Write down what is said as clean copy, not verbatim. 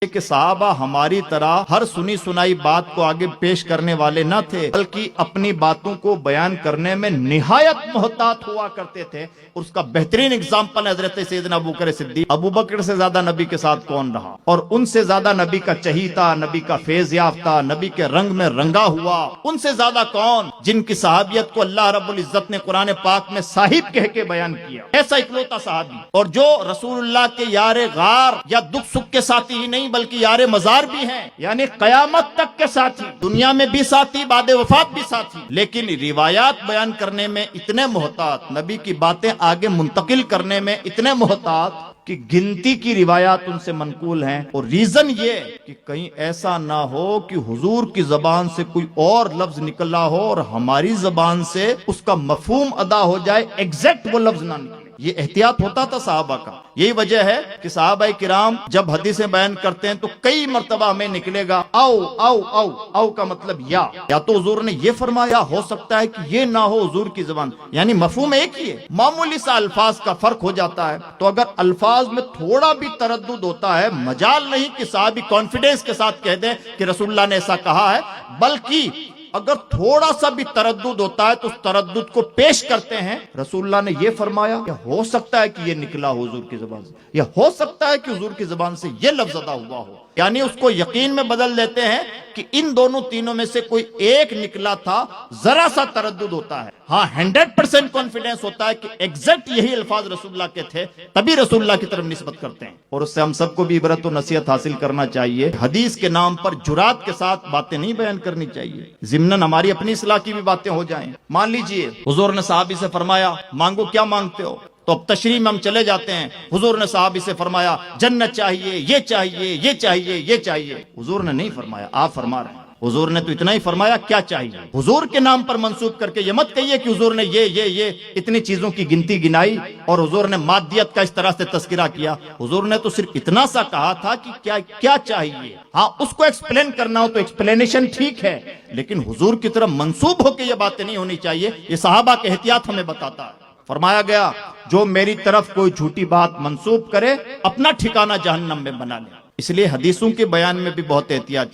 کہ صحابہ ہماری طرح ہر سنی سنائی بات کو آگے پیش کرنے والے نہ تھے، بلکہ اپنی باتوں کو بیان کرنے میں نہایت محتاط ہوا کرتے تھے۔ اور اس کا بہترین اگزامپل حضرت سیدنا ابوبکر صدیق۔ ابوبکر سے زیادہ نبی کے ساتھ کون رہا، اور ان سے زیادہ نبی کا چہیتا، نبی کا فیض یافتہ، نبی کے رنگ میں رنگا ہوا، ان سے زیادہ کون، جن کی صحابیت کو اللہ رب العزت نے قرآن پاک میں صاحب کہہ کے بیان کیا، ایسا اکلوتا صحابی، اور جو رسول اللہ کے یار غار یا دکھ سکھ کے ساتھی ہی نہیں بلکہ یار مزار بھی ہیں، یعنی قیامت تک کے ساتھی، دنیا میں بھی ساتھی، بعد وفات بھی ساتھی، لیکن روایات بیان کرنے میں اتنے محتاط، نبی کی باتیں آگے منتقل کرنے میں اتنے محتاط کہ گنتی کی روایات ان سے منقول ہیں۔ اور ریزن یہ کہ کہیں ایسا نہ ہو کہ حضور کی زبان سے کوئی اور لفظ نکلا ہو اور ہماری زبان سے اس کا مفہوم ادا ہو جائے، ایگزیکٹ وہ لفظ نہ نکلے۔ یہ احتیاط ہوتا تھا صحابہ کا۔ یہی وجہ ہے کہ صحابہ کرام جب حدیثیں بیان کرتے ہیں تو کئی مرتبہ ہمیں نکلے گا او او او او کا مطلب یا تو حضور نے یہ فرمایا، ہو سکتا ہے کہ یہ نہ ہو حضور کی زبان، یعنی مفہوم ایک ہی ہے، معمولی سا الفاظ کا فرق ہو جاتا ہے۔ تو اگر الفاظ میں تھوڑا بھی تردد ہوتا ہے، مجال نہیں کہ صحابی کانفیڈنس کے ساتھ کہہ دیں کہ رسول اللہ نے ایسا کہا ہے، بلکہ اگر تھوڑا سا بھی تردد ہوتا ہے تو اس تردد کو پیش کرتے ہیں، رسول اللہ نے یہ فرمایا، یا ہو سکتا ہے کہ یہ نکلا حضور کی زبان سے، یا ہو سکتا ہے کہ حضور کی زبان سے یہ لفظ ادا ہوا ہو، یعنی اس کو یقین میں بدل دیتے ہیں کہ ان دونوں تینوں میں سے کوئی ایک نکلا تھا۔ ذرا سا تردد ہوتا ہے، ہاں 100% کانفیڈنس ہوتا ہے کہ ایگزیکٹ یہی الفاظ رسول اللہ کے تھے، تبھی رسول اللہ کی طرف نسبت کرتے ہیں۔ اور اس سے ہم سب کو بھی عبرت و نصیحت حاصل کرنا چاہیے۔ حدیث کے نام پر جرات کے ساتھ باتیں نہیں بیان کرنی چاہیے، ضمناً ہماری اپنی اصلاح کی بھی باتیں ہو جائیں۔ مان لیجئے حضور نے صحابی سے فرمایا مانگو، کیا مانگتے ہو؟ تو اب تشریح میں ہم چلے جاتے ہیں۔ حضور نے صحابی سے فرمایا جنت چاہیے، یہ چاہیے، یہ چاہیے، یہ چاہیے۔ حضور نے نہیں فرمایا، آپ فرما رہے ہیں۔ حضور نے تو اتنا ہی فرمایا کیا چاہیے۔ حضور کے نام پر منسوب کر کے یہ مت کہیے کہ حضور نے یہ اتنی چیزوں کی گنتی گنائی اور حضور نے مادیت کا اس طرح سے تذکرہ کیا۔ حضور نے تو صرف اتنا سا کہا تھا کہ کیا چاہیے۔ ہاں اس کو ایکسپلین کرنا ہو تو ایکسپلینیشن ٹھیک ہے، لیکن حضور کی طرف منسوب ہو کے یہ باتیں نہیں ہونی چاہیے۔ یہ صحابہ کے احتیاط ہمیں بتاتا ہے۔ فرمایا گیا جو میری طرف کوئی جھوٹی بات منسوب کرے اپنا ٹھکانہ جہنم میں بنا لے۔ اس لیے حدیثوں کے بیان میں بھی بہت احتیاط چاہیے۔